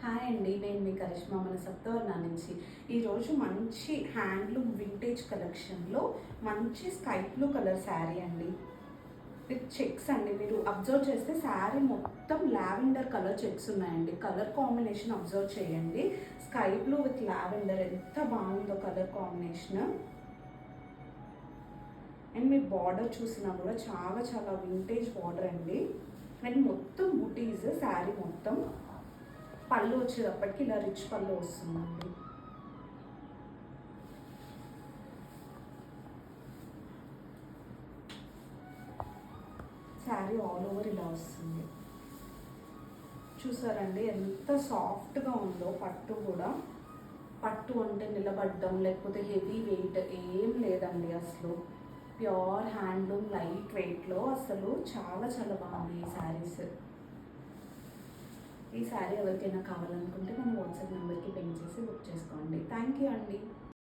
Hi అండి, నేను మీ కరిష్మా మన సప్తవర్ణ నుంచి. ఈరోజు మంచి హ్యాండ్లూమ్ వింటేజ్ కలెక్షన్లో మంచి స్కై బ్లూ కలర్ శారీ అండి విత్ చెక్స్ అండి. మీరు అబ్జర్వ్ చేస్తే శారీ మొత్తం లావెండర్ కలర్ చెక్స్ ఉన్నాయండి. కలర్ కాంబినేషన్ అబ్జర్వ్ చేయండి. స్కై బ్లూ విత్ లావెండర్ ఎంత బాగుందో colour combination. And me border చూసినా కూడా చాలా చాలా వింటేజ్ బార్డర్ అండి. అండ్ మొత్తం బుటీస్ శారీ మొత్తం. పళ్ళు వచ్చేటప్పటికి ఇలా రిచ్ పళ్ళు వస్తుందండి. శారీ ఆల్ ఓవర్ ఇలా వస్తుంది. చూసారండి ఎంత సాఫ్ట్గా ఉందో. పట్టు కూడా, పట్టు అంటే నిలబడ్డం లేకపోతే హెవీ వెయిట్ ఏం లేదండి. అసలు ప్యూర్ హ్యాండ్లూమ్ లైట్ వెయిట్లో అసలు చాలా చాలా బాగుంది ఈ శారీస్. ఈ శారీ ఎవరికైనా కావాలనుకుంటే మన వాట్సాప్ నెంబర్కి పెన్ చేసి బుక్ చేసుకోండి. థ్యాంక్ యూ అండి.